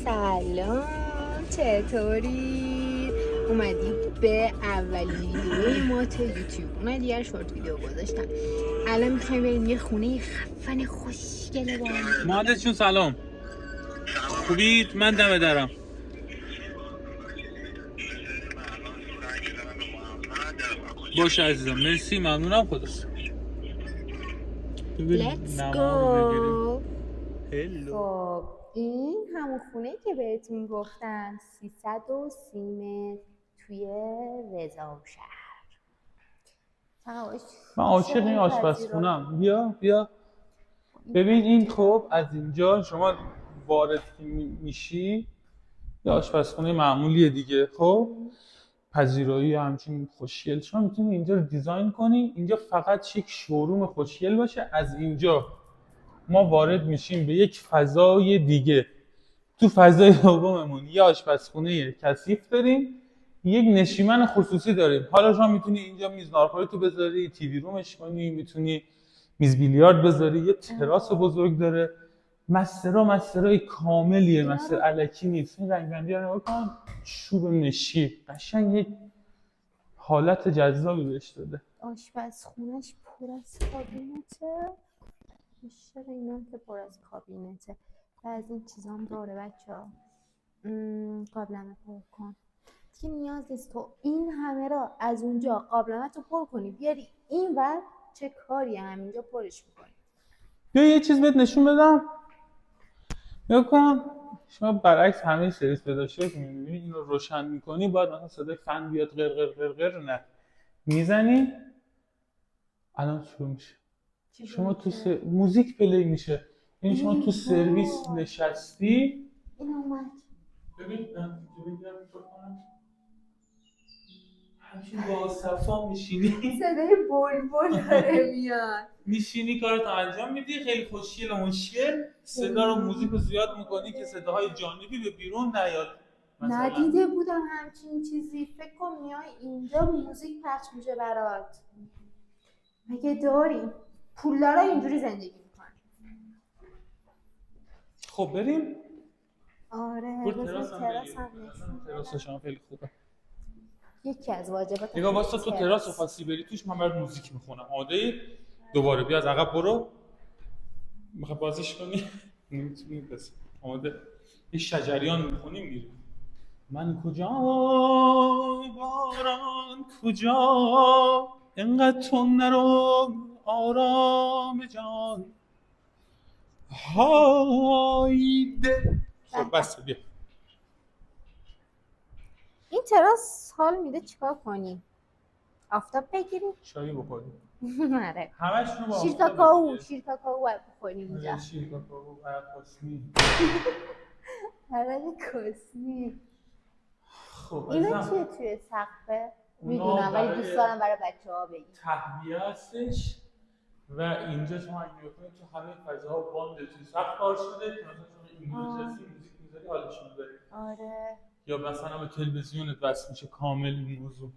سلام، چطوری؟ اومدی به اولین ویدیوی ما تو یوتیوب. من دیگه شورت ویدیو گذاشتم. الان میخوایم بریم یه خونه خفن خوشگله با هم. مهندسشون سلام. خوبید؟ من دم درم. باشه عزیزم، مرسی، ممنونم. خدا. Let's go. خب این همون خونه که بهتون گفتم 330 متر توی رضاشهر. من عاشق این آشپزخونه‌ام. بیا ببین این. خب از اینجا شما وارد میشی یه آشپزخونه معمولیه دیگه. خب پذیرایی همچین خوشگل. شما میتونی اینجا رو دیزاین کنی، اینجا فقط یک شوروم خوشگل باشه. از اینجا ما وارد میشیم به یک فضای دیگه. تو فضای دوممون یه آشپزخونه کثیف داریم، یک نشیمن خصوصی داریم. حالا شما میتونی اینجا میز ناهارخوری تو بذاری، تیوی رومش کنی، میتونی میز بیلیارد بذاری، یه تراس بزرگ داره. مسترای کاملیه، مستر الکی نیست. این رنگ بندی رو نگاه کن، چوب مشکی، قشنگ یک حالت جذابی بهش داده. آشپزخونه‌اش پر از کابینته. بیشتر اینا که پر از کابینته و از این چیزا هم داره بچه‌ها. قابلمه پر کن دیگه. نیاز نیست تو این همه را از اونجا قابلمه تو پر کنی بیاری این ور. چه کاری همینجا پرش میکنی. بیا یه چیز بهت نشون بدم. نگاه کن، شما برعکس همه سرویس پیداشو که می‌بینی اینو روشن می‌کنی، باید مثلا صدای فن بیاد، غر نه. میزنی الان شروع میشه. شما تو موزیک پلی میشه. یعنی شما تو سرویس نشستی. این اومد. ببین همچین با صفا میشینی، صدای بلبل داره میاد. میشینی کارتو انجام میدی، خیلی خوشگل و مشکل. صدا رو موزیک رو زیاد میکنی که صداهای جانبی به بیرون نیاد. ندیده بودم همچین چیزی. فکر کن میای اینجا موزیک پخش میشه برات. مگه داریم؟ پولدارا اینجوری زندگی میکنن. خب بریم. آره تراس هم نشون. تراس شما خیلی خوبه. یکی از واجبات. نگاه واسه تو تراس رو خاصی بری توش، من برات موزیک میخونم. آماده؟ دوباره بیا از عقب برو. میخوای بازیش کنی؟ نمیتونی بس. آماده؟ یه شجریان میخونیم میریم. من کجا باران کجا، اینقدر تو نرو آرام جان هایده. خب بس بیا. این تراس حال میده چیکار کنی؟ آفتاب بگیریم؟ چایی بخوریم. آره. همش رو با شیر کاکائو باید بخوریم اینجا. شیر کاکائو، عرق کاسمی. عرق کاسمی. خب اینا چیه توی سقفه؟ میدونم ولی دوست دارم برای بچه‌ها بگی. تهویه هستش و اینجا شما اگه بکنید تو همه فضاها باند توی سقف کار شده که مثلا شما اینجا موزیک میذاری حالشون ببری. آره. یا مثلا به تلویزیونت وصل میشه کامل این موضوع.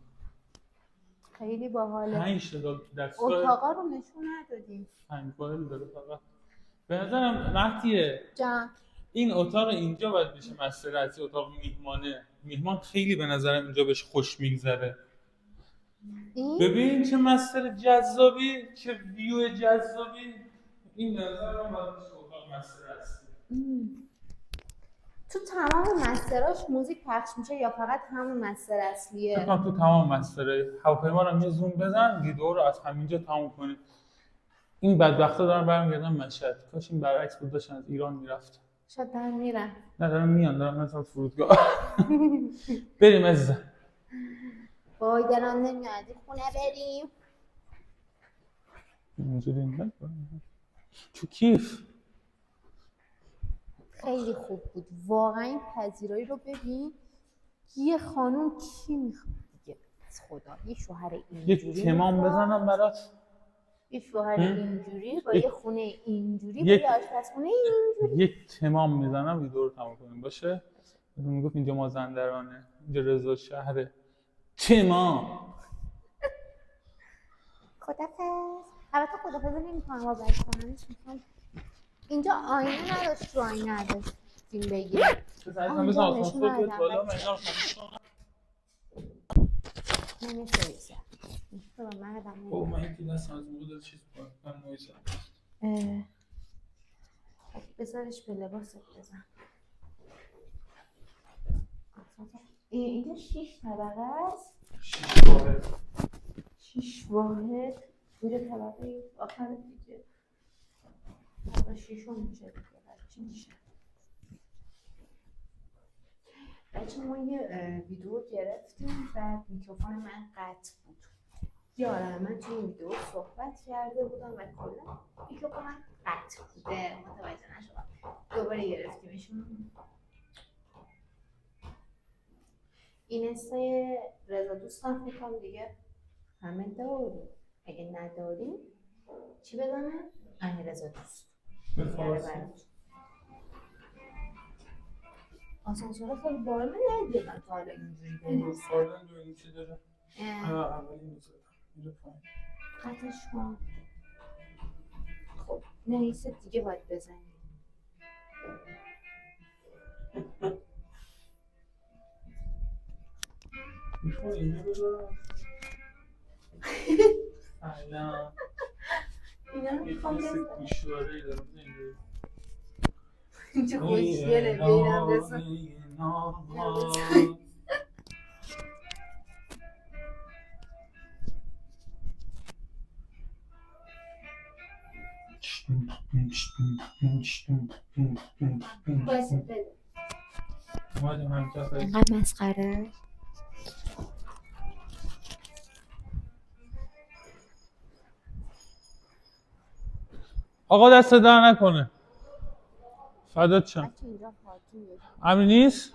خیلی باحاله. 5 تا دستگاه اتاقا رو نشون ندادیم. فنگوایل داره فقط. به نظرم مهدیه جان این اتاق اینجا باید بشه مستر اصلی، اتاق میهمانه. میهمان خیلی به نظرم اینجا بهش خوش میگذره. ببین چه مستر جذابی، چه ویو جذابی. این نظرم باید بشه اتاق مستر اصلی. تو تمام مستراش موزیک پخش میشه یا فقط همون مستر اصلیه؟ فقط تو تمام مستره. هواپیما رو یه زوم بزن، ویدیو رو از همینجا تموم کنید. این بدبختا دارن برمیگردن مشهد. کاش این برعکس بود، داشتن از ایران میرفتن. شاید دارن میرن. نه دارن میان، دارن مثلا فرودگاه. بریم عزیزم. وای دارن نمیاد خونه بریم. اینجوری نه. تو کیف. خیلی خوب بود واقعا. این پذیرایی رو ببین. یه خانوم کی میخواد دیگه از خدا؟ یه شوهر اینجوری، یه تمام بزنم برات. یه شوهر اینجوری با یه خونه اینجوری با یه آشپزخونه اینجوری. یه تمام میزنم ویدیو رو تمام کنیم باشه. میگفت اینجا مازندرانه، اینجا رضا شهره. تمام. خدافظ. البته خدافظ نمی‌کنم با بچه‌ها. اینجا آینه نداشت، رو آینه نداشت. فیلم بگیریم. هم بزن آسانسور بیاد بالا من اینا رو خاموش کنم. نمیشه بیزه بابا من آدم بابا من این دستم از موقع داره چیز کنم من نویزم خب بذارش به لباست بزن. اینجا 6 طبقه است. 6 واحد 6 واحد اینجا طبقه آخر دیگه طبقه 6 میشه دیگه. چی میشه؟ بچه ما یه ویدیو گرفتیم بعد میکروفون من قطع بود. یه آدم من توی این ویدیو صحبت کرده بودم و کلا میکروفون من قطع بوده متوجه نشدم. دوباره گرفتیمشون. این استای رضا دوستم فکرم دیگه همه داریم. اگه نداریم چی بدانه؟ امیر رضا دوست به فارسی آسانسور خیلی بالا من ندیدم تا حالا اینجوری بریم. فاردن دو این چی داره؟ اولی میزدم میره پایین قطعش کن. خب نهیست دیگه باید بزنیم. میخوام اینجا بذارم سلام اینا رو میخوام یه بزنم. گوشواره‌ای دارم اینجا خوشگله بینم بزن. باید بده اومدیم همینطور خیلی اینقدر مسخره. آقا دست در نکنه فدات شم. بچه اینجا پارکینگ امین نیست؟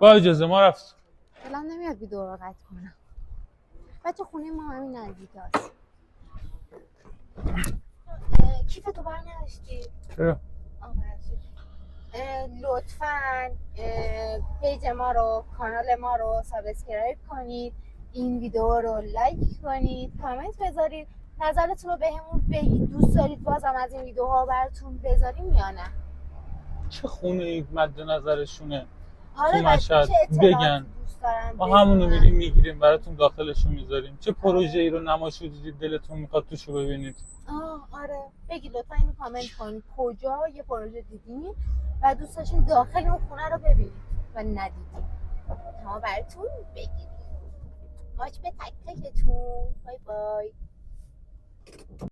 با اجازه ما رفت. دلم نمیاد ویدیو رو قطع کنم. بچه خونه ما همین نزدیک هست. کیفتو بر نداشتی؟ چرا؟ لطفاً پیج ما رو کانال ما رو سابسکرایب کنید. این ویدیو رو لایک کنید. کامنت بذارید. نظرتون رو بهمون بگید. دوست دارید بازم از این ویدیوها براتون بذاریم یا نه؟ چه خونه ای مد نظرشونه آره تو مشهد بگن ما همونو میریم میگیریم براتون داخلشو میذاریم. چه پروژه ای رو نمایش دیدید دلتون میخواد توشو ببینید. آره بگید لطفا اینو کامنت کنید کجا یه پروژه دیدین و دوست داشتین داخل اون خونه رو ببینید و ندیدین ما براتون بگیریم. ماچ به تک تکتون. بای بای.